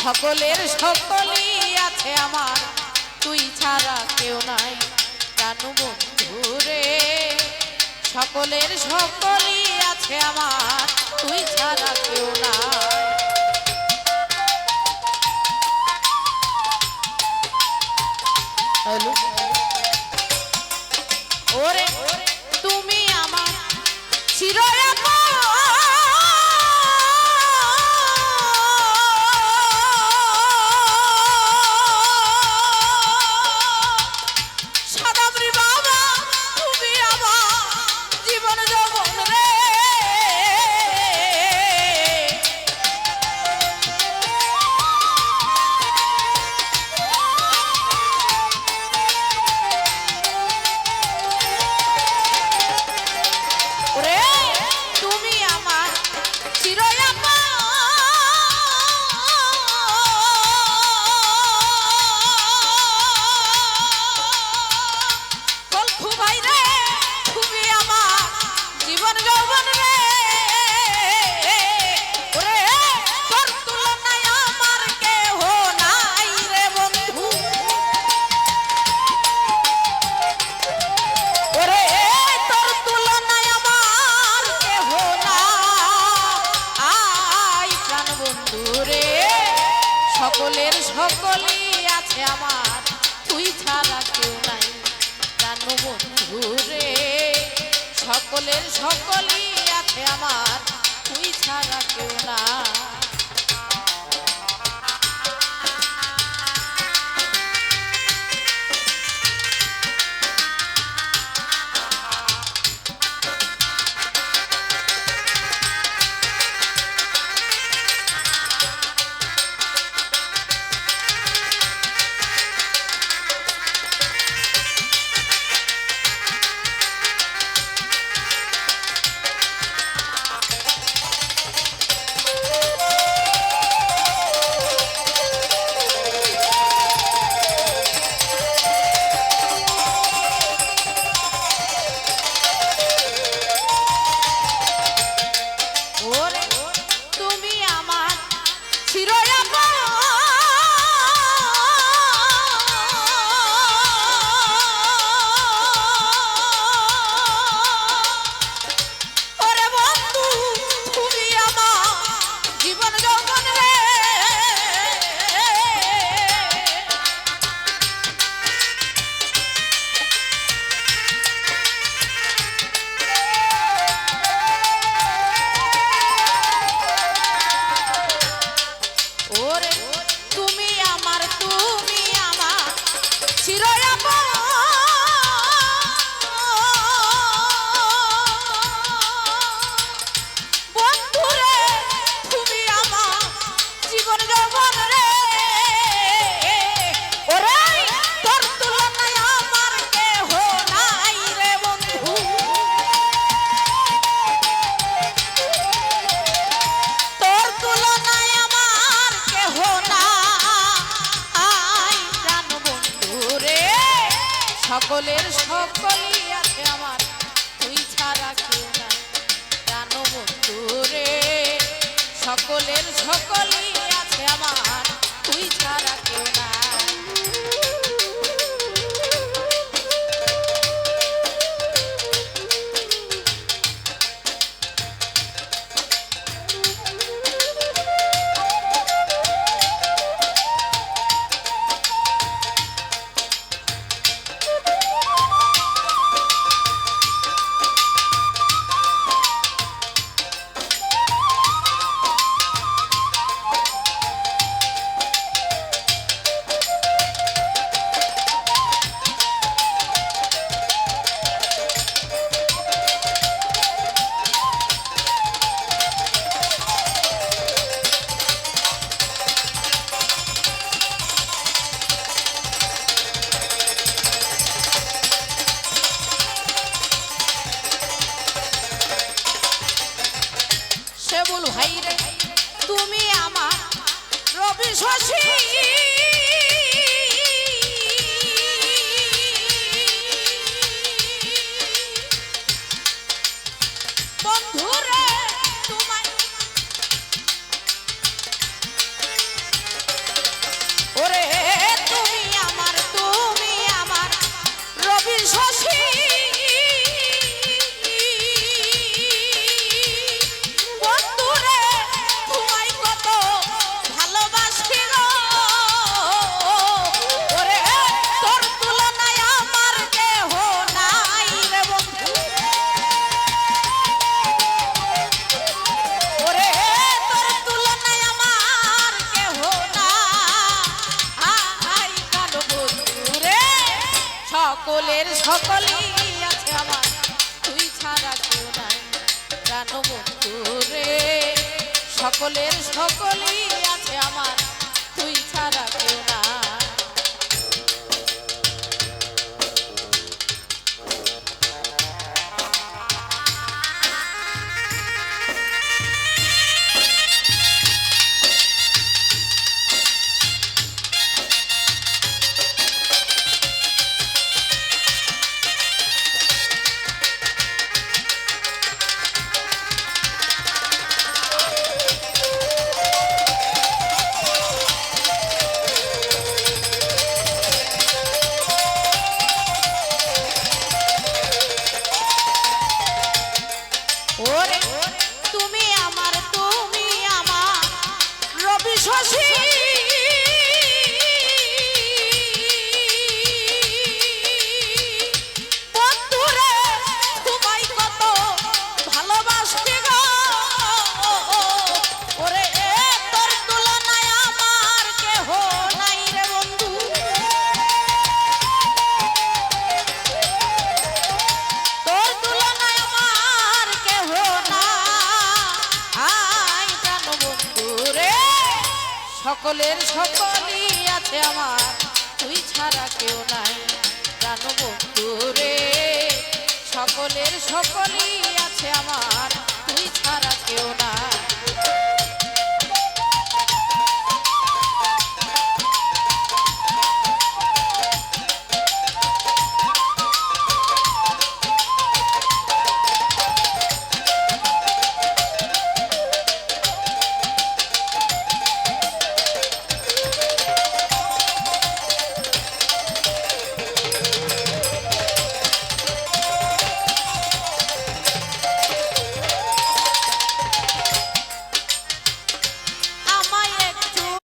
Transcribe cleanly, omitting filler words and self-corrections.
সকলের সকলই আছে আমার, তুই ছাড়া কেউ নাই জানু বন্ধু রে। সকলের সকলই আছে আমার, তুই ছাড়া কেউ নাই। ওরে তুমি আমার চিরয়াপন, সকলের সকলই আছে আমার, তুই ছাড়া কেউ নাই জানো বন্ধু রে। সকলের সকলই আছে আমার, তুই ছাড়া কেউ না। সকলের সকলই আছে আমার, তুই ছাড়া কেউ নাই জানো বন্ধু রে। সকলের সকলই আছে আমার, তুই ছাড়া কেউ নাই। ভাই রে তুমি আমার রবি শশী, বন্ধুরে তোমায় সকলই আছে আমার, তুই ছাড়া কেউ নাই প্রাণ বন্ধু রে। সকলের সকলই আছে আমার, তুই ছাড়া কেউ নাই। ওরে তুমি আমার রবি শশী, বন্ধুরে তোমায় কত ভালোবাসি গো। ওরে তোর তুলনায় আমার কেহ নাই রে বন্ধু, তোর তুলনায় আমার কেহ নাই প্রাণ বন্ধু রে। সকলের সকলই আছে আমার, তুই ছাড়া কেউ নাই প্রাণ বন্ধু রে। সকলের সকলই আছে আমার, তুই ছাড়া কেউ নাই।